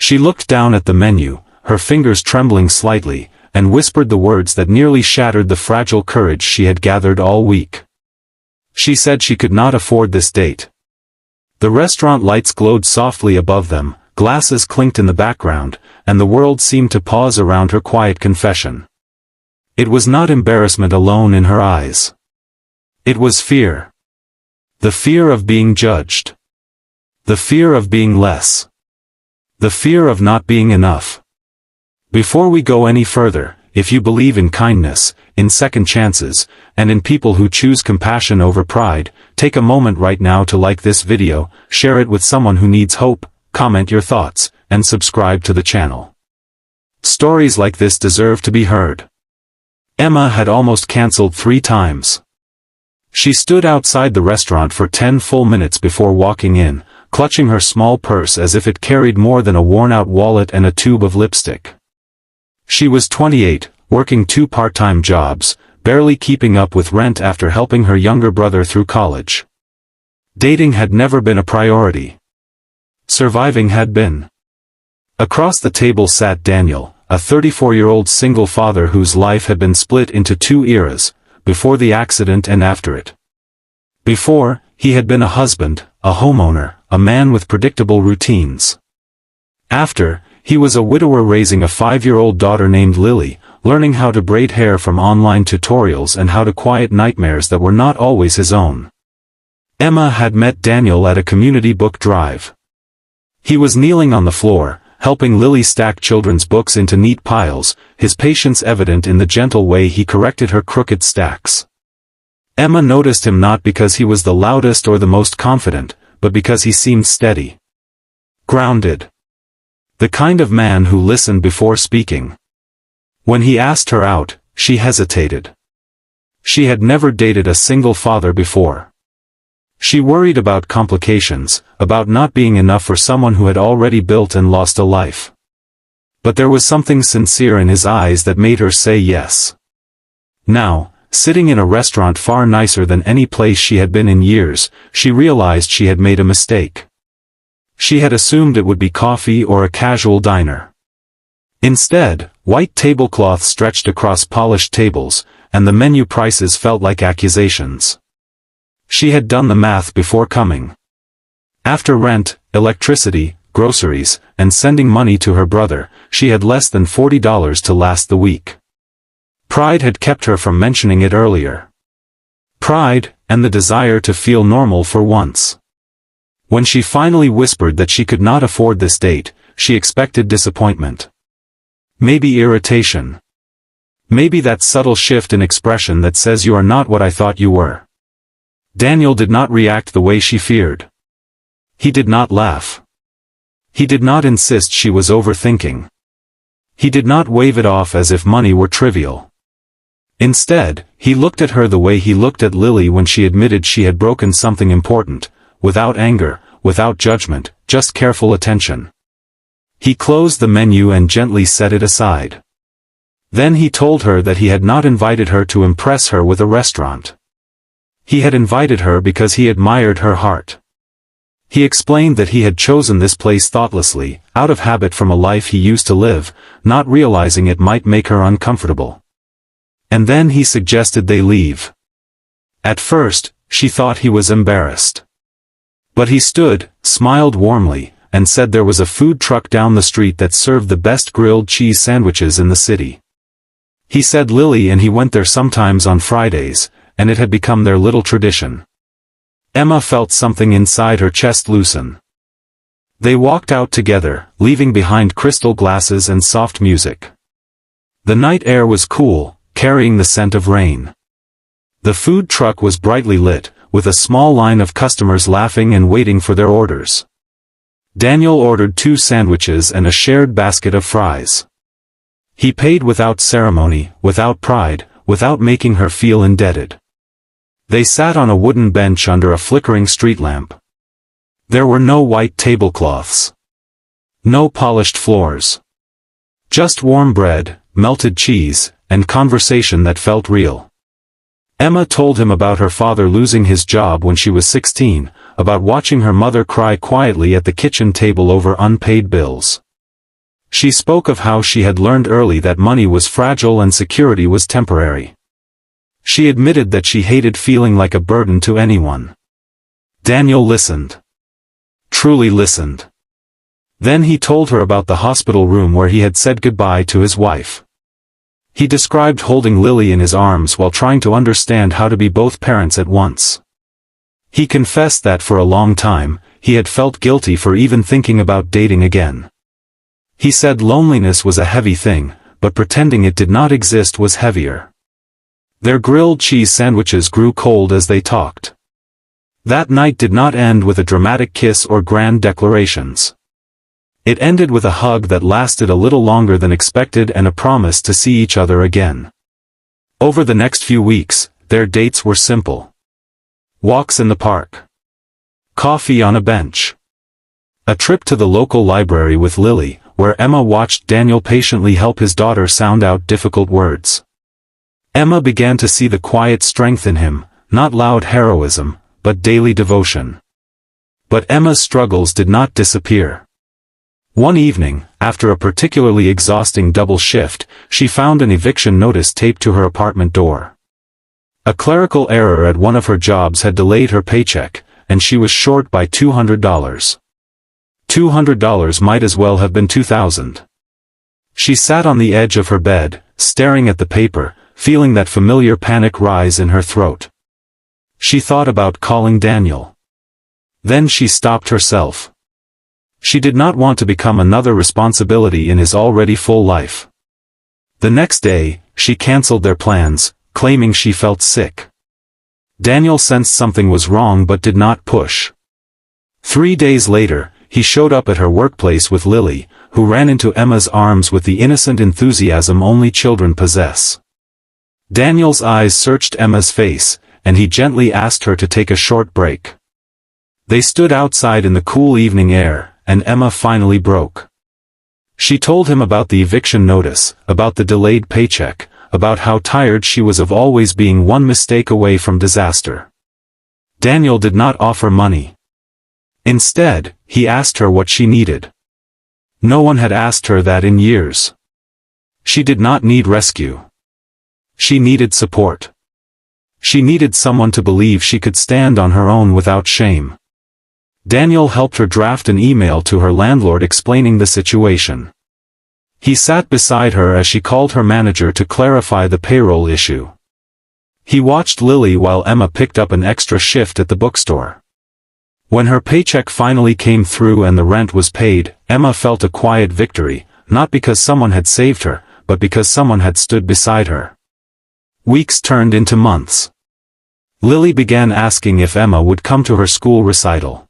She looked down at the menu, her fingers trembling slightly, and whispered the words that nearly shattered the fragile courage she had gathered all week. She said she could not afford this date. The restaurant lights glowed softly above them, glasses clinked in the background, and the world seemed to pause around her quiet confession. It was not embarrassment alone in her eyes. It was fear. The fear of being judged. The fear of being less. The fear of not being enough. Before we go any further, if you believe in kindness, in second chances, and in people who choose compassion over pride, take a moment right now to like this video, share it with someone who needs hope, comment your thoughts, and subscribe to the channel. Stories like this deserve to be heard. Emma had almost cancelled 3 times. She stood outside the restaurant for 10 full minutes before walking in, clutching her small purse as if it carried more than a worn-out wallet and a tube of lipstick. She was 28, working 2 part-time jobs, barely keeping up with rent after helping her younger brother through college. Dating had never been a priority. Surviving had been. Across the table sat Daniel, a 34-year-old single father whose life had been split into 2 eras, before the accident and after it. Before, he had been a husband, a homeowner, a man with predictable routines. After, he was a widower raising a 5-year-old daughter named Lily, learning how to braid hair from online tutorials and how to quiet nightmares that were not always his own. Emma had met Daniel at a community book drive. He was kneeling on the floor, helping Lily stack children's books into neat piles, his patience evident in the gentle way he corrected her crooked stacks. Emma noticed him not because he was the loudest or the most confident, but because he seemed steady. Grounded. The kind of man who listened before speaking. When he asked her out, she hesitated. She had never dated a single father before. She worried about complications, about not being enough for someone who had already built and lost a life. But there was something sincere in his eyes that made her say yes. Now, sitting in a restaurant far nicer than any place she had been in years, she realized she had made a mistake. She had assumed it would be coffee or a casual diner. Instead, white tablecloths stretched across polished tables, and the menu prices felt like accusations. She had done the math before coming. After rent, electricity, groceries, and sending money to her brother, she had less than $40 to last the week. Pride had kept her from mentioning it earlier. Pride, and the desire to feel normal for once. When she finally whispered that she could not afford this date, she expected disappointment. Maybe irritation. Maybe that subtle shift in expression that says you are not what I thought you were. Daniel did not react the way she feared. He did not laugh. He did not insist she was overthinking. He did not wave it off as if money were trivial. Instead, he looked at her the way he looked at Lily when she admitted she had broken something important, without anger, without judgment, just careful attention. He closed the menu and gently set it aside. Then he told her that he had not invited her to impress her with a restaurant. He had invited her because he admired her heart. He explained that he had chosen this place thoughtlessly, out of habit from a life he used to live, not realizing it might make her uncomfortable. And then he suggested they leave. At first, she thought he was embarrassed. But he stood, smiled warmly, and said there was a food truck down the street that served the best grilled cheese sandwiches in the city. He said Lily and he went there sometimes on Fridays, and it had become their little tradition. Emma felt something inside her chest loosen. They walked out together, leaving behind crystal glasses and soft music. The night air was cool, carrying the scent of rain. The food truck was brightly lit, with a small line of customers laughing and waiting for their orders. Daniel ordered 2 sandwiches and a shared basket of fries. He paid without ceremony, without pride, without making her feel indebted. They sat on a wooden bench under a flickering street lamp. There were no white tablecloths. No polished floors. Just warm bread, melted cheese, and conversation that felt real. Emma told him about her father losing his job when she was 16, about watching her mother cry quietly at the kitchen table over unpaid bills. She spoke of how she had learned early that money was fragile and security was temporary. She admitted that she hated feeling like a burden to anyone. Daniel listened. Truly listened. Then he told her about the hospital room where he had said goodbye to his wife. He described holding Lily in his arms while trying to understand how to be both parents at once. He confessed that for a long time, he had felt guilty for even thinking about dating again. He said loneliness was a heavy thing, but pretending it did not exist was heavier. Their grilled cheese sandwiches grew cold as they talked. That night did not end with a dramatic kiss or grand declarations. It ended with a hug that lasted a little longer than expected and a promise to see each other again. Over the next few weeks, their dates were simple. Walks in the park. Coffee on a bench. A trip to the local library with Lily, where Emma watched Daniel patiently help his daughter sound out difficult words. Emma began to see the quiet strength in him, not loud heroism, but daily devotion. But Emma's struggles did not disappear. One evening, after a particularly exhausting double shift, she found an eviction notice taped to her apartment door. A clerical error at one of her jobs had delayed her paycheck, and she was short by $200. $200 might as well have been $2,000. She sat on the edge of her bed, staring at the paper, feeling that familiar panic rise in her throat. She thought about calling Daniel. Then she stopped herself. She did not want to become another responsibility in his already full life. The next day, she canceled their plans, claiming she felt sick. Daniel sensed something was wrong but did not push. 3 days later, he showed up at her workplace with Lily, who ran into Emma's arms with the innocent enthusiasm only children possess. Daniel's eyes searched Emma's face, and he gently asked her to take a short break. They stood outside in the cool evening air, and Emma finally broke. She told him about the eviction notice, about the delayed paycheck, about how tired she was of always being one mistake away from disaster. Daniel did not offer money. Instead, he asked her what she needed. No one had asked her that in years. She did not need rescue. She needed support. She needed someone to believe she could stand on her own without shame. Daniel helped her draft an email to her landlord explaining the situation. He sat beside her as she called her manager to clarify the payroll issue. He watched Lily while Emma picked up an extra shift at the bookstore. When her paycheck finally came through and the rent was paid, Emma felt a quiet victory, not because someone had saved her, but because someone had stood beside her. Weeks turned into months. Lily began asking if Emma would come to her school recital.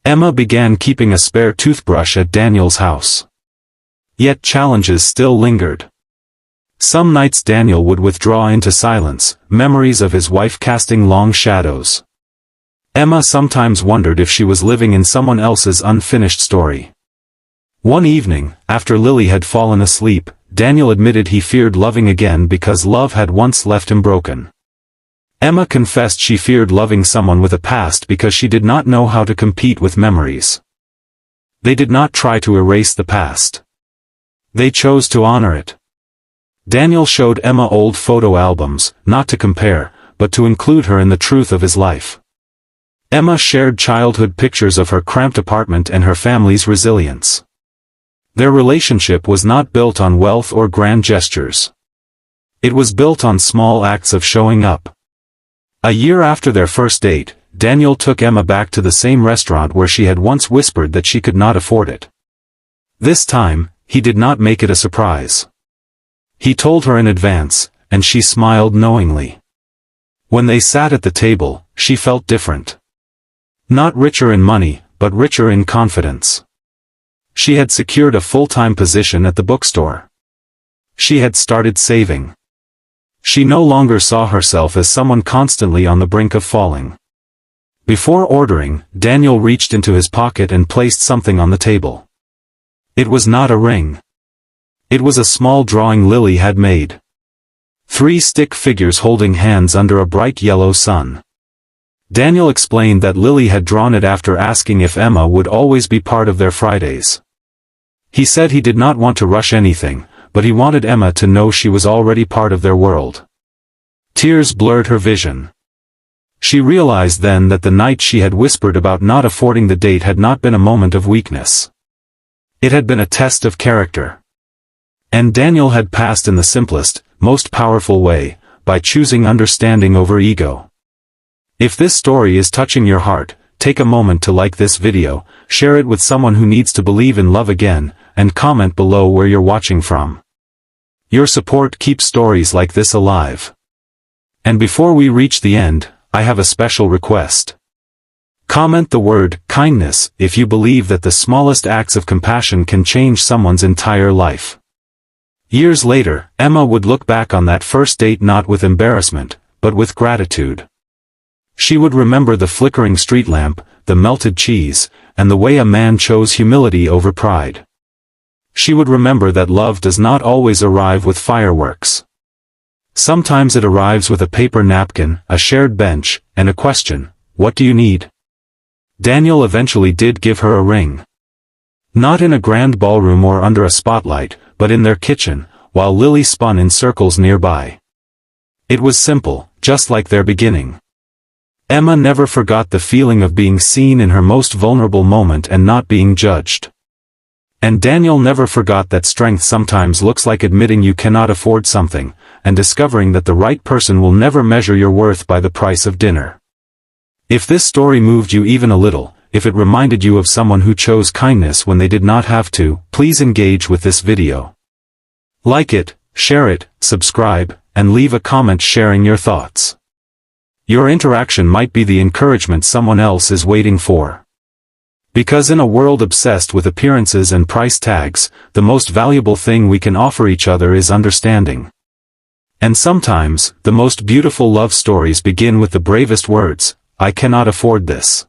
Emma began keeping a spare toothbrush at Daniel's house. Yet challenges still lingered. Some nights Daniel would withdraw into silence, memories of his wife casting long shadows. Emma sometimes wondered if she was living in someone else's unfinished story. One evening, after Lily had fallen asleep, Daniel admitted he feared loving again because love had once left him broken. Emma confessed she feared loving someone with a past because she did not know how to compete with memories. They did not try to erase the past. They chose to honor it. Daniel showed Emma old photo albums, not to compare, but to include her in the truth of his life. Emma shared childhood pictures of her cramped apartment and her family's resilience. Their relationship was not built on wealth or grand gestures. It was built on small acts of showing up. A year after their first date, Daniel took Emma back to the same restaurant where she had once whispered that she could not afford it. This time, he did not make it a surprise. He told her in advance, and she smiled knowingly. When they sat at the table, she felt different. Not richer in money, but richer in confidence. She had secured a full-time position at the bookstore. She had started saving. She no longer saw herself as someone constantly on the brink of falling. Before ordering, Daniel reached into his pocket and placed something on the table. It was not a ring. It was a small drawing Lily had made. 3 stick figures holding hands under a bright yellow sun. Daniel explained that Lily had drawn it after asking if Emma would always be part of their Fridays. He said he did not want to rush anything, but he wanted Emma to know she was already part of their world. Tears blurred her vision. She realized then that the night she had whispered about not affording the date had not been a moment of weakness. It had been a test of character. And Daniel had passed in the simplest, most powerful way, by choosing understanding over ego. If this story is touching your heart, take a moment to like this video, share it with someone who needs to believe in love again, and comment below where you're watching from. Your support keeps stories like this alive. And before we reach the end, I have a special request. Comment the word kindness if you believe that the smallest acts of compassion can change someone's entire life. Years later, Emma would look back on that first date not with embarrassment, but with gratitude. She would remember the flickering street lamp, the melted cheese, and the way a man chose humility over pride. She would remember that love does not always arrive with fireworks. Sometimes it arrives with a paper napkin, a shared bench, and a question, "What do you need?" Daniel eventually did give her a ring. Not in a grand ballroom or under a spotlight, but in their kitchen, while Lily spun in circles nearby. It was simple, just like their beginning. Emma never forgot the feeling of being seen in her most vulnerable moment and not being judged. And Daniel never forgot that strength sometimes looks like admitting you cannot afford something, and discovering that the right person will never measure your worth by the price of dinner. If this story moved you even a little, if it reminded you of someone who chose kindness when they did not have to, please engage with this video. Like it, share it, subscribe, and leave a comment sharing your thoughts. Your interaction might be the encouragement someone else is waiting for. Because in a world obsessed with appearances and price tags, the most valuable thing we can offer each other is understanding. And sometimes, the most beautiful love stories begin with the bravest words, "I cannot afford this."